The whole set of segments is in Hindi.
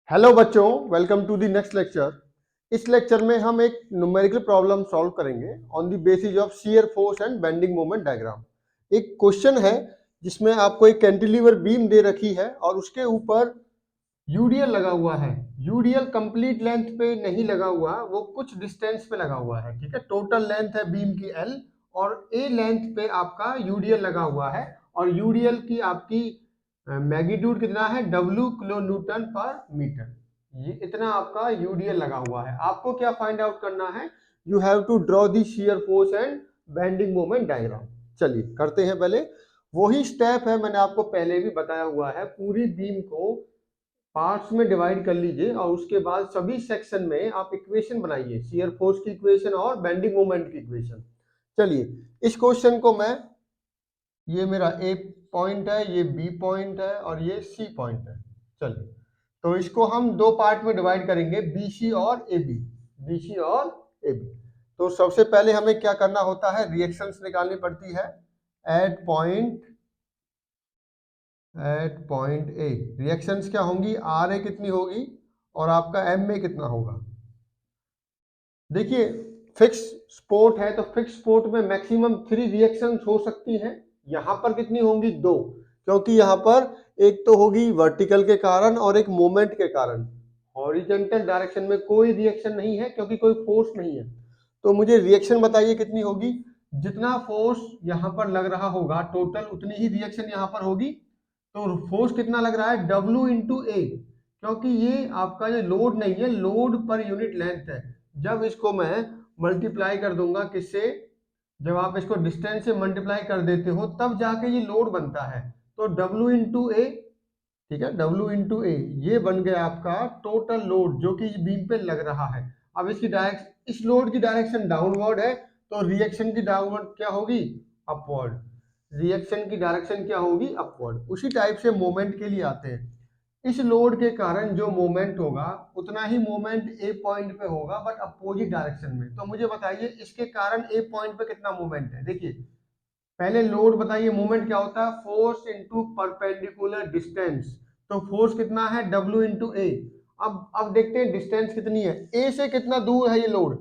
हेलो बच्चों, welcome to the next lecture. इस लेक्चर में हम एक न्यूमेरिकल प्रॉब्लम सॉल्व करेंगे on the basis of shear force and bending moment diagram. एक क्वेश्चन है जिसमें आपको एक कैंटिलीवर बीम दे रखी है और उसके ऊपर यूडीएल लगा हुआ है। यूडीएल कंप्लीट लेंथ पे नहीं लगा हुआ, वो कुछ डिस्टेंस पे लगा हुआ है। ठीक है, टोटल लेंथ है बीम की एल और ए लेंथ पे आपका यूडीएल लगा हुआ है और यूडीएल की आपकी मैग्नीट्यूड कितना है, W किलो न्यूटन पर मीटर। ये इतना आपका यूडीएल लगा हुआ है। आपको क्या फाइंड आउट करना है, you have to draw the shear force and bending moment diagram. चलिए करते हैं। पहले वही स्टेप है, मैंने आपको पहले भी बताया हुआ है। पूरी बीम को पार्ट्स में डिवाइड कर लीजिए और उसके बाद सभी सेक्शन में आप इक्वेशन बनाइए, शियर फोर्स की इक्वेशन और बेंडिंग मोमेंट की इक्वेशन। चलिए इस क्वेश्चन को मैं, ये मेरा ए पॉइंट है, ये बी पॉइंट है और ये सी पॉइंट है। चलिए तो इसको हम दो पार्ट में डिवाइड करेंगे, बी सी और ए बी। बी सी और ए बी। तो सबसे पहले हमें क्या करना होता है, रिएक्शंस निकालनी पड़ती है एट पॉइंट ए। रिएक्शंस क्या होंगी, आर ए कितनी होगी और आपका एम ए कितना होगा। देखिए फिक्स स्पोर्ट है तो फिक्स स्पोर्ट में मैक्सिमम 3 रिएक्शंस हो सकती हैं। यहाँ पर कितनी होंगी, 2, क्योंकि यहाँ पर एक तो होगी वर्टिकल के कारण और एक मोमेंट के कारण। हॉरिजॉन्टल डायरेक्शन में कोई रिएक्शन नहीं है क्योंकि कोई फोर्स नहीं है। तो मुझे रिएक्शन बताइए कितनी होगी। जितना फोर्स यहाँ पर लग रहा होगा टोटल उतनी ही रिएक्शन यहाँ पर होगी। तो फोर्स कितना लग रहा है, W इंटू ए, क्योंकि ये आपका ये लोड नहीं है, लोड पर यूनिट लेंथ है। जब इसको मैं मल्टीप्लाई कर दूंगा किससे, जब आप इसको डिस्टेंस से मल्टीप्लाई कर देते हो तब जाके ये लोड बनता है। तो W इंटू ए, ठीक है, W इंटू ए, ये बन गया आपका टोटल लोड जो कि इस बीम पे लग रहा है। अब इसकी डायरेक्शन, इस लोड की डायरेक्शन डाउनवर्ड है तो रिएक्शन की डाउनवर्ड क्या होगी, अपवर्ड। रिएक्शन की डायरेक्शन क्या होगी, अपवर्ड। उसी टाइप से मोमेंट के लिए आते हैं। इस लोड के कारण जो मोमेंट होगा उतना ही मोमेंट ए पॉइंट पे होगा बट अपोजिट डायरेक्शन में। तो मुझे बताइए इसके कारण ए पॉइंट पे कितना मोमेंट है। देखिए पहले लोड बताइए, मोमेंट क्या होता है, फोर्स इनटू परपेंडिकुलर डिस्टेंस। तो फोर्स कितना है, W इंटू ए। अब देखते हैं डिस्टेंस कितनी है, ए से कितना दूर है ये लोड।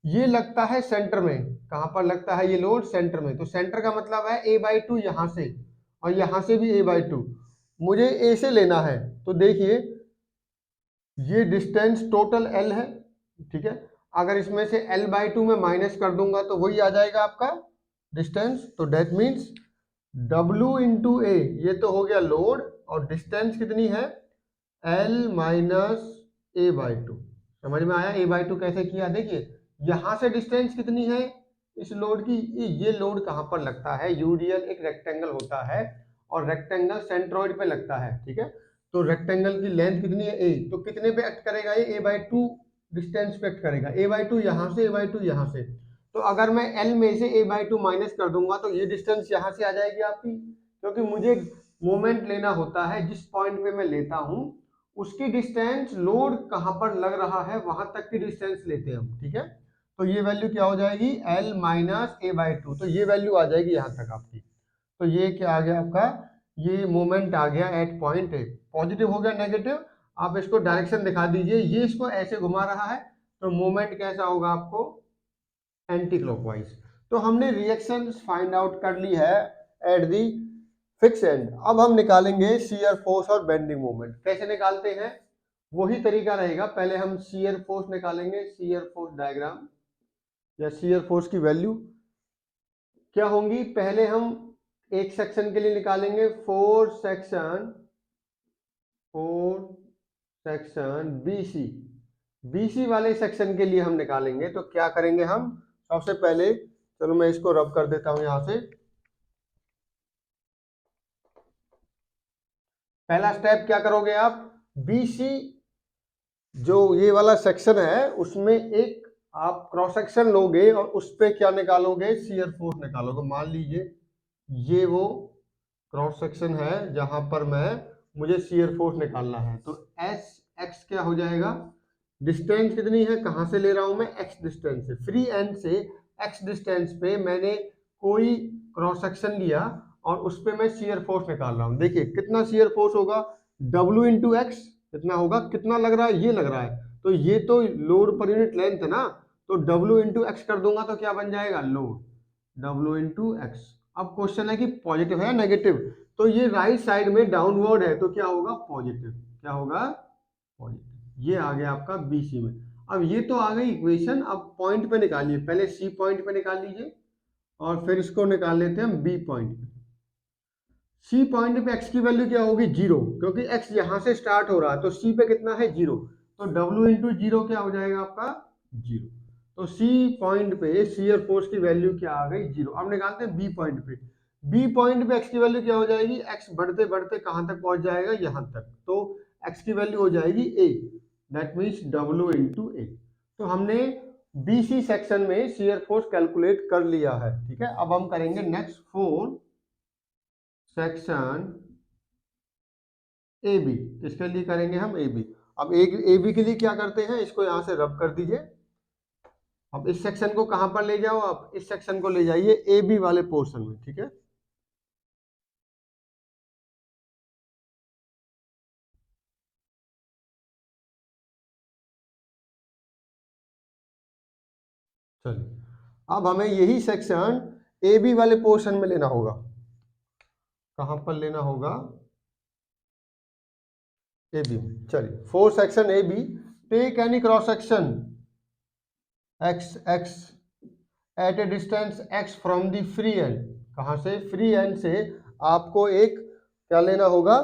ये लगता है सेंटर में। कहां पर लगता है ये लोड, सेंटर में। तो सेंटर का मतलब है a/2 यहां से और यहां से भी a/2। मुझे ए से लेना है। तो देखिए ये डिस्टेंस टोटल L है, ठीक है। अगर इसमें से L/2 में माइनस कर दूंगा तो वही आ जाएगा आपका डिस्टेंस। तो डेट मीन्स W इंटू ए, ये तो हो गया लोड और डिस्टेंस कितनी है, L माइनस a/2। समझ में आया a/2 कैसे किया। देखिए यहां से डिस्टेंस कितनी है इस लोड की, ये लोड कहां पर लगता है, यूडीएल एक रेक्टेंगल होता है और रेक्टेंगल सेंट्रॉइड पे लगता है, ठीक है। तो रेक्टेंगल की लेंथ कितनी है a, तो कितने पे एक्ट करेगा ये, a/2 डिस्टेंस पे एक्ट करेगा। a/2 यहां से, a/2 यहां से। तो अगर मैं L में से a/2 माइनस कर दूंगा तो ये डिस्टेंस यहां से आ जाएगी आपकी, क्योंकि मुझे मोमेंट लेना होता है जिस पॉइंट पे मैं लेता हूं उसकी डिस्टेंस, लोड कहां पर लग रहा है वहां तक की डिस्टेंस लेते हैं हम, ठीक है। तो ये वैल्यू क्या हो जाएगी, L माइनस a/2। तो ये वैल्यू आ जाएगी यहां तक आपकी। तो ये क्या आ गया आपका, ये मोमेंट आ गया एट पॉइंट ए। पॉजिटिव हो गया, नेगेटिव, आप इसको डायरेक्शन दिखा दीजिए। ये इसको ऐसे घुमा रहा है तो मोमेंट कैसा होगा आपको, एंटी क्लॉकवाइज। तो हमने रिएक्शंस फाइंड आउट कर ली है एट दी फिक्स एंड। अब हम निकालेंगे शियर फोर्स और बेंडिंग मोमेंट। कैसे निकालते हैं, वही तरीका रहेगा। पहले हम शियर फोर्स निकालेंगे, शियर फोर्स डायग्राम या शियर फोर्स की वैल्यू क्या होंगी। पहले हम एक सेक्शन के लिए निकालेंगे, फोर सेक्शन बीसी वाले सेक्शन के लिए हम निकालेंगे। तो क्या करेंगे हम, सबसे पहले चलो मैं इसको रब कर देता हूं यहां से। पहला स्टेप क्या करोगे आप, बीसी जो ये वाला सेक्शन है उसमें एक आप क्रॉस सेक्शन लोगे और उस पे क्या निकालोगे, शियर फोर्स निकालोगे। मान लीजिए ये वो क्रॉस सेक्शन है जहां पर मुझे शियर फोर्स निकालना है। तो एस एक्स क्या हो जाएगा, डिस्टेंस कितनी है, कहां से ले रहा हूं मैं, एक्स डिस्टेंस से। फ्री एंड से एक्स डिस्टेंस पे मैंने कोई क्रॉस सेक्शन लिया और उस पे मैं शियर फोर्स निकाल रहा हूं। देखिए कितना शियर फोर्स होगा, W इंटू एक्स, कितना होगा, कितना लग रहा है, ये लग रहा है, तो ये तो लोड पर यूनिट लेंथ है ना, तो W इंटू एक्स कर दूंगा तो क्या बन जाएगा, लोड, W इंटू एक्स। अब क्वेश्चन है कि पॉजिटिव है या नेगेटिव, तो ये राइट साइड में डाउनवर्ड है तो क्या होगा, पॉजिटिव, क्या होगा, पॉजिटिव। ये आ गया आपका BC में। अब ये तो आ गई इक्वेशन, अब पॉइंट पे निकालिए, पहले C पॉइंट पे निकाल लीजिए और फिर इसको निकाल लेते हैं हम B पॉइंट पे। C पॉइंट पे x की वैल्यू क्या होगी, 0, क्योंकि x यहां से स्टार्ट हो रहा है, तो C पे कितना है, 0, तो W इंटू 0 क्या हो जाएगा आपका, 0। तो C पॉइंट पे शियर फोर्स की वैल्यू क्या आ गई, 0। अब निकालते हैं B पॉइंट पे। B पॉइंट पे x की वैल्यू क्या हो जाएगी, x बढ़ते बढ़ते कहां तक पहुंच जाएगा, यहां तक, तो x की वैल्यू हो जाएगी A, that means W into A। तो हमने BC सेक्शन में शियर फोर्स कैलकुलेट कर लिया है, ठीक है। अब हम करेंगे नेक्स्ट फोर सेक्शन AB, इसके लिए करेंगे हम AB। अब AB के लिए क्या करते हैं, इसको यहां से रब कर दीजिए। अब इस सेक्शन को कहां पर ले जाओ, आप इस सेक्शन को ले जाइए AB वाले पोर्शन में, ठीक है। चलिए, अब हमें यही सेक्शन AB वाले पोर्शन में लेना होगा। कहां पर लेना होगा, AB में। चलिए, for section AB, take any cross section x at a distance x from the free end. कहां से, फ्री एंड से आपको एक क्या लेना होगा,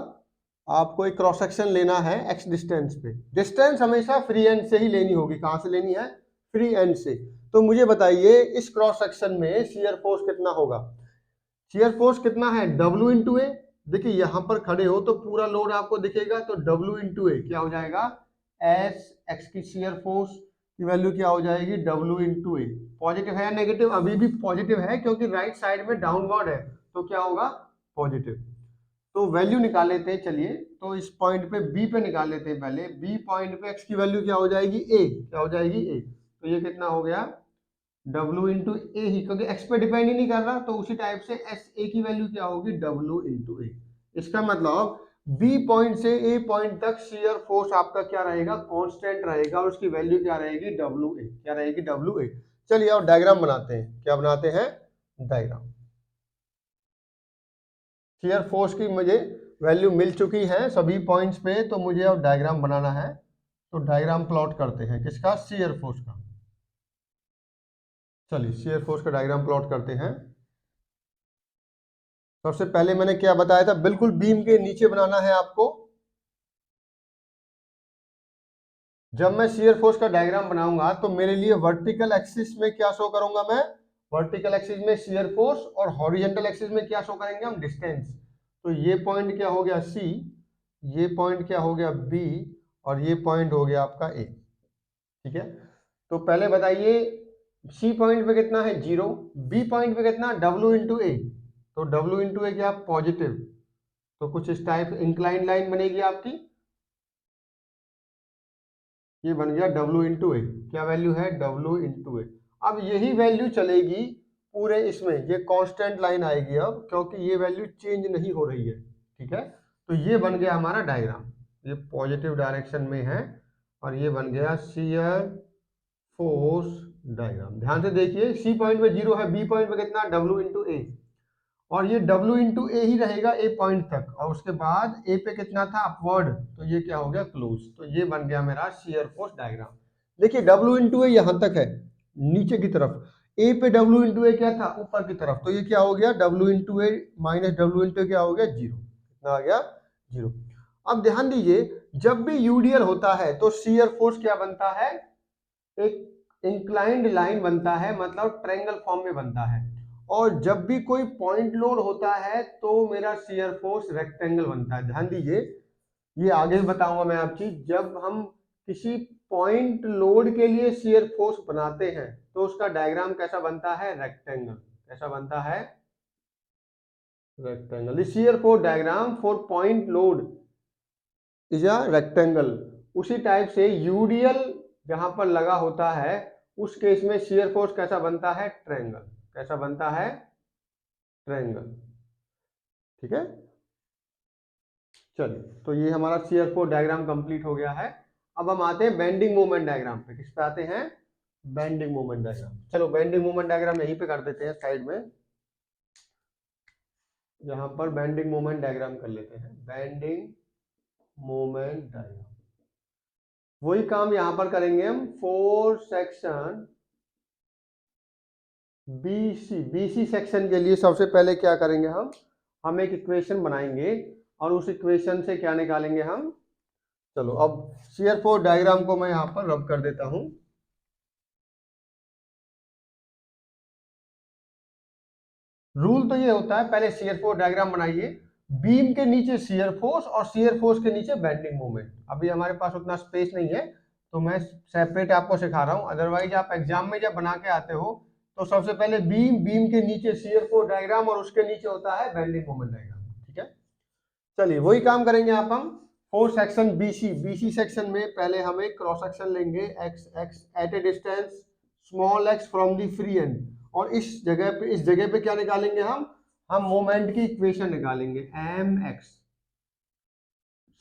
आपको एक क्रॉस सेक्शन लेना है x डिस्टेंस पे। डिस्टेंस हमेशा फ्री एंड से ही लेनी होगी, कहां से लेनी है, फ्री एंड से। तो मुझे बताइए इस क्रॉस सेक्शन में शियर फोर्स कितना होगा, शियर फोर्स कितना है, W इंटू ए। देखिए यहां पर खड़े हो तो पूरा लोड आपको दिखेगा, तो W इंटू ए क्या हो जाएगा, एस एक्स की शियर फोर्स की वैल्यू क्या हो जाएगी, W इंटू ए। पॉजिटिव है या नेगेटिव, अभी भी पॉजिटिव है क्योंकि राइट साइड में डाउनवर्ड है, तो क्या होगा, पॉजिटिव। तो वैल्यू निकाल लेते हैं, चलिए, तो इस पॉइंट पे B पे निकाल लेते हैं पहले। B पॉइंट पे x की वैल्यू क्या हो जाएगी, A, क्या हो जाएगी, A। तो ये कितना हो गया, W इंटू ए ही, क्योंकि x पे डिपेंड ही नहीं कर रहा, तो उसी टाइप से एस ए की वैल्यू क्या होगी, W इंटू ए। इसका मतलब B पॉइंट से A पॉइंट तक शियर फोर्स आपका क्या रहेगा, कांस्टेंट रहेगा, और उसकी वैल्यू क्या रहेगी, WA, क्या रहेगी, WA। चलिए अब डायग्राम बनाते हैं, क्या बनाते हैं, डायग्राम। शियर फोर्स की मुझे वैल्यू मिल चुकी है सभी पॉइंट्स पे, तो मुझे अब डायग्राम बनाना है। तो डायग्राम प्लॉट करते हैं, किसका, शियर फोर्स का। चलिए शियर फोर्स का डायग्राम प्लॉट करते हैं। सबसे पहले मैंने क्या बताया था, बिल्कुल बीम के नीचे बनाना है आपको। जब मैं शियर फोर्स का डायग्राम बनाऊंगा तो मेरे लिए वर्टिकल एक्सिस में क्या शो करूंगा मैं, वर्टिकल एक्सिस में शियर फोर्स, और हॉरिजॉन्टल एक्सिस में क्या शो करेंगे हम, डिस्टेंस। तो ये पॉइंट क्या हो गया C, ये पॉइंट क्या हो गया B, और ये पॉइंट हो गया आपका A, ठीक है। तो पहले बताइए C पॉइंट पे कितना है, 0, B पॉइंट पे कितना, W इंटू ए। तो W इंटू ए क्या, पॉजिटिव, तो कुछ इस टाइप इंक्लाइन लाइन बनेगी आपकी, ये बन गया W इंटू ए। क्या वैल्यू है, W इंटू ए। अब यही वैल्यू चलेगी पूरे इसमें, ये कांस्टेंट लाइन आएगी अब, क्योंकि ये वैल्यू चेंज नहीं हो रही है, ठीक है। तो ये बन गया हमारा डायग्राम, ये पॉजिटिव डायरेक्शन में है, और ये बन गया शियर फोर्स डायग्राम। ध्यान से देखिए, C पॉइंट पे 0 है, B पॉइंट पे कितना, W इंटू ए, और ये W इंटू ए ही रहेगा A पॉइंट तक, और उसके बाद A पे कितना था, अपवर्ड, तो ये क्या हो गया, क्लोज। तो ये बन गया मेरा शियर फोर्स डायग्राम। देखिए W इंटू ए यहां तक है, नीचे की तरफ, A पे W इंटू ए क्या था, ऊपर की तरफ, तो ये क्या हो गया, W इंटू ए माइनस W इंटू क्या हो गया, 0, कितना आ गया, 0। अब ध्यान दीजिए, जब भी यूडियल होता है तो शियर फोर्स क्या बनता है, एक इंक्लाइंड लाइन बनता है, मतलब ट्रायंगल फॉर्म में बनता है। और जब भी कोई पॉइंट लोड होता है तो मेरा शियर फोर्स रेक्टेंगल बनता है। ध्यान दीजिए, ये आगे भी बताऊंगा मैं आप चीज, जब हम किसी पॉइंट लोड के लिए शियर फोर्स बनाते हैं तो उसका डायग्राम कैसा बनता है, रेक्टेंगल। कैसा बनता है, rectangle. The shear force diagram for point load is a rectangle. उसी टाइप से यूडियल जहां पर लगा होता है उस केस में शियर फोर्स कैसा बनता है, ट्रायंगल। कैसा बनता है, ट्रायंगल, ठीक है। चलिए, तो ये हमारा शियर फोर्स डायग्राम कंप्लीट हो गया है। अब हम आते हैं बेंडिंग मोमेंट डायग्राम पे। किस पे आते हैं? Bending moment diagram. चलो बेंडिंग मोमेंट डायग्राम यहीं पे कर देते हैं साइड में। यहाँ पर बेंडिंग मोमेंट डायग्राम कर लेते हैं, बेंडिंग मोमेंट डायग्राम। वही काम यहाँ पर करेंगे हम। फोर सेक्शन बीसी सेक्शन के लिए सबसे पहले क्या करेंगे हम एक इक्वेशन बनाएंगे और उस इक्वेशन से क्या निकालेंगे हम। चलो अब शियर फोर्स डायग्राम को मैं यहाँ पर रब कर देता हूं। रूल तो ये होता है, पहले शियर फोर्स डायग्राम बनाइए, बीम के नीचे शियर फोर्स और शियर फोर्स के नीचे बेंडिंग मोमेंट। अभी हमारे पास उतना स्पेस नहीं है तो मैं सेपरेट आपको सिखा रहा हूं, अदरवाइज आप एग्जाम में जब बना के आते हो तो सबसे पहले बीम के नीचे शियर फोर्स डायग्राम और उसके नीचे होता है बेंडिंग मोमेंट डायग्राम। ठीक है, चलिए वही काम करेंगे आप। हम फोर सेक्शन बीसी सेक्शन में पहले हम एक क्रॉस सेक्शन लेंगे x x at a distance small x from the free end, और इस जगह पे क्या निकालेंगे हम मोमेंट की इक्वेशन निकालेंगे एम एक्स।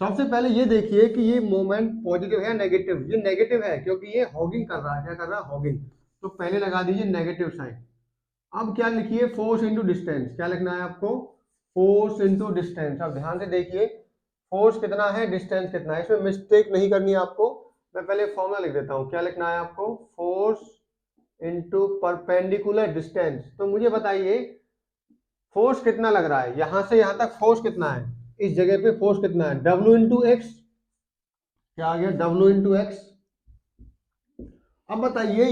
सबसे पहले ये देखिए कि ये मोमेंट पॉजिटिव है नेगेटिव। ये नेगेटिव है क्योंकि ये हॉगिंग कर रहा है। क्या कर रहा है? हॉगिंग। तो पहले लगा दीजिए नेगेटिव साइन। अब क्या लिखिए? Force into distance. क्या लिखना है आपको? Force into distance. अब ध्यान से देखिए फोर्स कितना है, डिस्टेंस कितना है, इसमें मिस्टेक नहीं करनी है आपको। मैं पहले फॉर्मूला लिख देता हूं। क्या लिखना है आपको? Force into perpendicular distance. तो मुझे बताइए फोर्स कितना लग रहा है यहां से यहां तक? फोर्स कितना है इस जगह पे? फोर्स कितना है? W into x. क्या आ गया? W into x. अब बताइए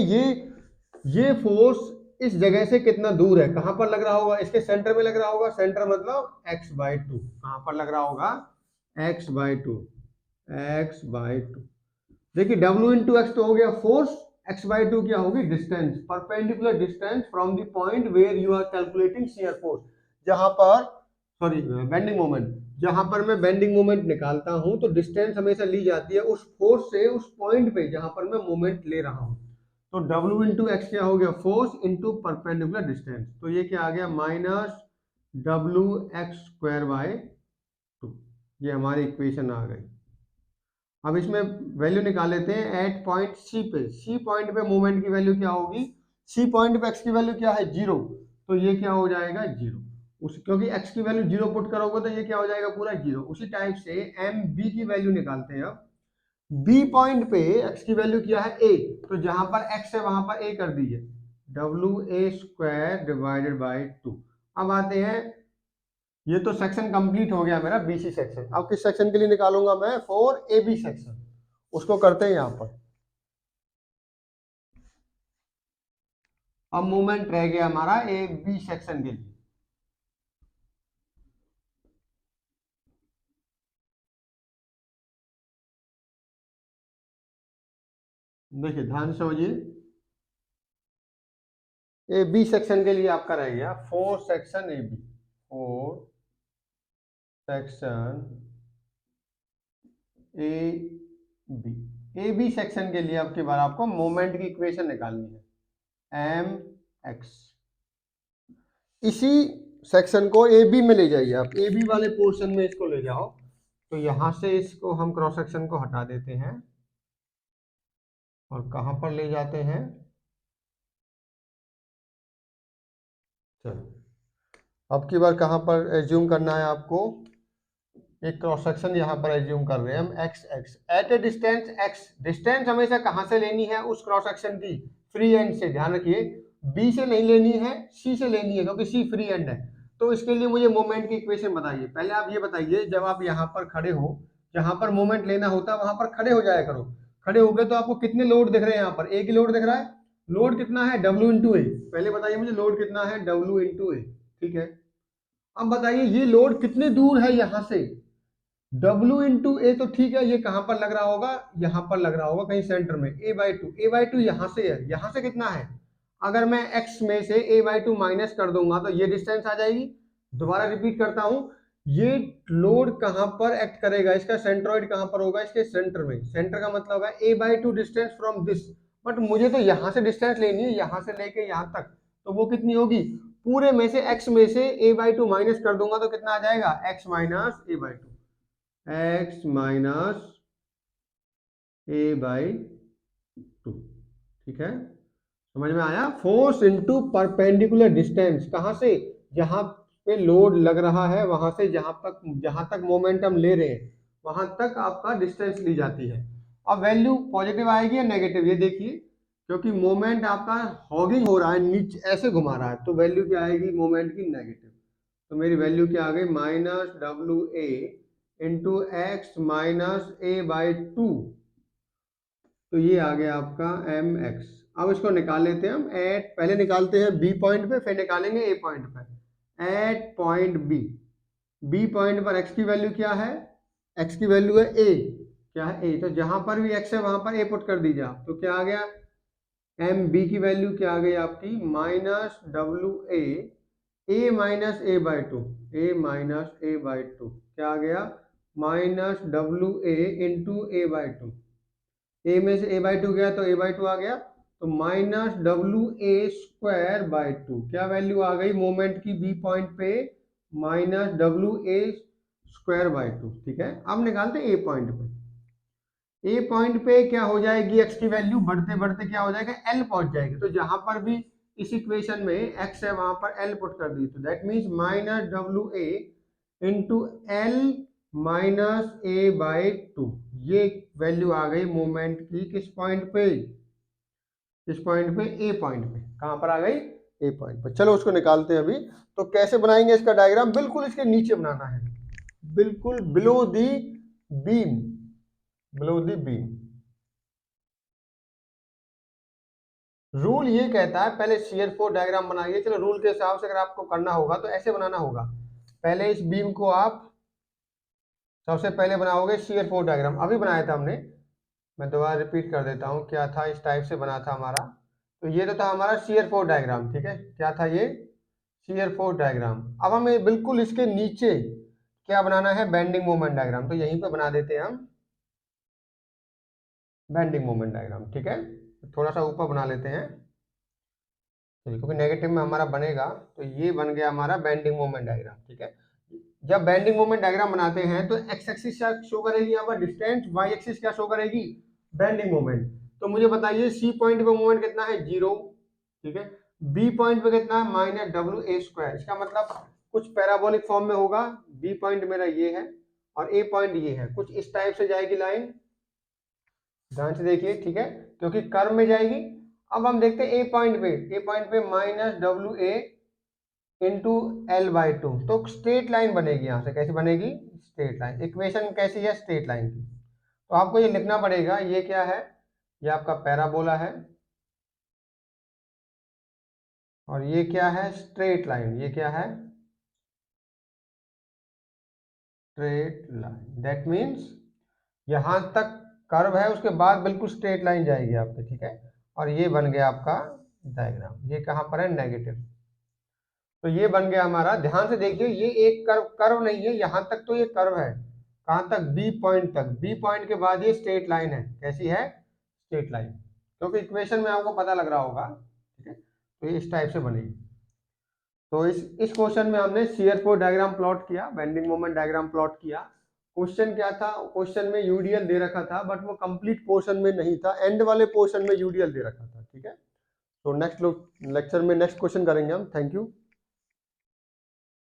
ये फोर्स इस जगह से कितना दूर है? कहां पर लग रहा होगा? इसके सेंटर में लग रहा होगा। सेंटर मतलब x/2। कहां पर लग रहा होगा? x/2। x/2। देखिए W इंटू एक्स तो हो गया फोर्स, x/2 क्या होगी? Distance, perpendicular distance from the point where you are calculating shear force. जहां पर बेंडिंग मोमेंट, जहां पर मैं बेंडिंग मोमेंट निकालता हूं तो डिस्टेंस हमेशा ली जाती है उस फोर्स से उस पॉइंट पे जहां पर मैं मोमेंट ले रहा हूं। तो W इंटू एक्स क्या हो गया? Force into perpendicular distance. तो ये क्या आ गया? -WX²/2। ये हमारी इक्वेशन आ गई। अब इसमें वैल्यू निकाल लेते हैं एट पॉइंट सी पे। सी पॉइंट पे मोमेंट की वैल्यू क्या होगी? सी पॉइंट पे एक्स की वैल्यू क्या है? 0। तो ये क्या हो जाएगा? 0। क्योंकि एक्स की वैल्यू 0 पुट करोगे तो ये क्या हो जाएगा? पूरा 0। उसी टाइप से एम बी की वैल्यू निकालते हैं। अब बी पॉइंट पे एक्स की वैल्यू क्या है? ए। तो जहां पर एक्स है वहां पर ए कर दीजिए, WA²/2। अब आते हैं, ये तो सेक्शन कंप्लीट हो गया मेरा बीसी सेक्शन। अब किस सेक्शन के लिए निकालूंगा मैं? For A B section. उसको करते हैं यहां पर। अब मूवमेंट रह गया हमारा ए बी सेक्शन के लिए। देखिए ध्यान से समझिए, ए बी सेक्शन के लिए आपका रह गया for section A B. For section A B. A B section के लिए अब की बार आपको मोमेंट की इक्वेशन निकालनी है एम एक्स। इसी सेक्शन को ए बी में ले जाइए आप, ए बी वाले पोर्शन में इसको ले जाओ। तो यहां से इसको हम क्रॉस सेक्शन को हटा देते हैं और कहां पर ले जाते हैं? चलो अब की बार कहां पर एज्यूम करना है आपको? एक क्रॉस सेक्शन यहां पर एज्यूम कर रहे हैं हम x x at a distance x. Distance हमेशा कहां से लेनी है? उस क्रॉस सेक्शन की फ्री एंड से। ध्यान रखिए बी से नहीं लेनी है, सी से लेनी है क्योंकि सी फ्री एंड है। तो इसके लिए मुझे मोमेंट की इक्वेशन बताइए। पहले आप ये बताइए, जब आप यहाँ पर खड़े हो, जहां पर मोमेंट लेना होता है वहां पर खड़े हो जाया करो। खड़े हो गए तो आपको कितने लोड दिख रहे हैं? यहाँ पर एक ही लोड दिख रहा है। लोड कितना है? W इंटू ए। पहले बताइए मुझे लोड कितना है? W इंटू ए। ठीक है, अब बताइए ये लोड कितने दूर है यहां से? W इंटू ए। तो ठीक है, ये कहां पर लग रहा होगा? यहां पर लग रहा होगा कहीं सेंटर में। A/2, A/2 यहां से है। यहां से कितना है? अगर मैं x में से A/2 माइनस कर दूंगा तो ये डिस्टेंस आ जाएगी। दोबारा रिपीट करता हूं, ये लोड कहां पर एक्ट करेगा? इसका सेंट्रोइड कहां पर होगा? इसके सेंटर में। सेंटर का मतलब है A/2 distance from this. But मुझे तो यहां से डिस्टेंस लेनी है, यहां से लेके यहां तक। तो वो कितनी होगी? पूरे में से x में से A/2 माइनस कर दूंगा तो कितना आ जाएगा? x - A/2। x minus a by 2। ठीक है, समझ में आया। फोर्स इनटू परपेंडिकुलर डिस्टेंस, कहां से, जहां पे लोड लग रहा है वहां से जहां तक मोमेंटम ले रहे हैं वहां तक आपका डिस्टेंस ली जाती है। अब वैल्यू पॉजिटिव आएगी या नेगेटिव, ये देखिए, क्योंकि मोमेंट आपका हॉगिंग हो रहा है, नीचे ऐसे घुमा रहा है, तो वैल्यू क्या आएगी मोमेंट की, नेगेटिव। तो मेरी वैल्यू क्या आ गई, minus W A into x minus A by 2। तो ये आ गया आपका एम एक्स। अब इसको निकाल लेते हैं हम, एट पहले निकालते हैं बी पॉइंट पे, फिर निकालेंगे ए पॉइंट पे। At point B, B point पर एक्स की वैल्यू क्या है, एक्स की वैल्यू है ए, क्या है ए, तो जहां पर भी एक्स है वहां पर ए पुट कर दीजिए आप, तो क्या आ गया, एम बी की वैल्यू क्या आ गई आपकी, minus W A minus A by 2, A minus A by 2 क्या आ गया, minus W A into A by 2। ए में से ए बाई 2 गया तो ए बाई 2 आ गया, तो minus W A square by 2 क्या वैल्यू आ गई मोमेंट की बी पॉइंट पे, minus W A square by 2। ठीक है, अब निकालते हैं ए पॉइंट पे। ए पॉइंट पे क्या हो जाएगी, एक्स की वैल्यू बढ़ते बढ़ते क्या हो जाएगा, एल पहुंच जाएगी, तो जहां पर भी इस इक्वेशन में एक्स है वहां पर एल पुट कर दी, तो that means minus W A into L minus A by 2। ये वैल्यू आ गई मोमेंट की किस पॉइंट पे, किस पॉइंट पे, ए पॉइंट पे। कहां पर आ गई, ए पॉइंट पे। चलो उसको निकालते हैं अभी। तो कैसे बनाएंगे इसका डायग्राम, बिल्कुल इसके नीचे बनाना है, बिल्कुल below the beam, below the beam. Rule ये कहता है पहले शियर फोर्स डायग्राम बनाइए। चलो रूल के हिसाब से अगर आपको करना होगा तो ऐसे बनाना होगा, पहले इस बीम को आप सबसे पहले बनाओगे शियर फोर्स डायग्राम, अभी बनाया था हमने, मैं दोबारा रिपीट कर देता हूँ क्या था, इस टाइप से बना था हमारा। तो ये तो था हमारा शियर फोर्स डायग्राम, ठीक है, क्या था ये, शियर फोर्स डायग्राम। अब हमें बिल्कुल इसके नीचे क्या बनाना है, बेंडिंग मोमेंट डायग्राम, तो यहीं पे बना देते हैं हम बेंडिंग मोमेंट डायग्राम। ठीक है, थोड़ा सा ऊपर बना लेते हैं, क्योंकि नेगेटिव में हमारा बनेगा, तो ये बन गया हमारा बेंडिंग मोमेंट डायग्राम। ठीक है, जब बेंडिंग मोमेंट डायग्राम बनाते हैं तो एक्स एक्सिस क्या शो करेगी यहाँ पर, डिस्टेंस, वाई एक्सिस क्या शो करेगी, बेंडिंग मोमेंट। तो मुझे बताइए सी पॉइंट पे मोमेंट कितना है, 0। ठीक है, बी पॉइंट पे कितना है, माइनस डब्ल्यू ए स्क्वायर। इसका मतलब कुछ पैराबोलिक फॉर्म में होगा, बी पॉइंट मेरा ये है और ए पॉइंट ये है, कुछ इस टाइप से जाएगी लाइन, ध्यान से देखिए। ठीक है, क्योंकि कर्व में जाएगी। अब हम देखते हैं ए पॉइंट पे minus W A into L by 2, तो स्ट्रेट लाइन बनेगी यहाँ से, कैसी बनेगी, स्ट्रेट लाइन। इक्वेशन कैसी है, स्ट्रेट लाइन की। तो आपको ये लिखना पड़ेगा, ये क्या है, ये आपका पैराबोला है, और ये क्या है, स्ट्रेट लाइन। ये क्या है, स्ट्रेट लाइन, दैट मीन्स यहां तक कर्व है, उसके बाद बिल्कुल स्ट्रेट लाइन जाएगी आपके। ठीक है, और ये बन गया आपका डायग्राम, ये कहां पर है, नेगेटिव। तो ये बन गया हमारा, ध्यान से देखिए, ये एक कर्व कर्व नहीं है, यहां तक तो ये कर्व है, कहां तक, बी पॉइंट तक। बी पॉइंट के बाद ये स्ट्रेट लाइन है, कैसी है, स्ट्रेट लाइन, क्योंकि इक्वेशन में आपको पता लग रहा होगा। ठीक है, तो ये इस टाइप से बनेगी। तो इस क्वेश्चन में हमने शियर फोर्स डायग्राम प्लॉट किया, बेंडिंग मोमेंट डायग्राम प्लॉट किया। क्वेश्चन क्या था, क्वेश्चन में यूडीएल दे रखा था, बट वो कंप्लीट पोर्शन में नहीं था, एंड वाले पोर्शन में यूडीएल दे रखा था। ठीक है, तो नेक्स्ट लेक्चर में नेक्स्ट क्वेश्चन करेंगे हम। Thank you.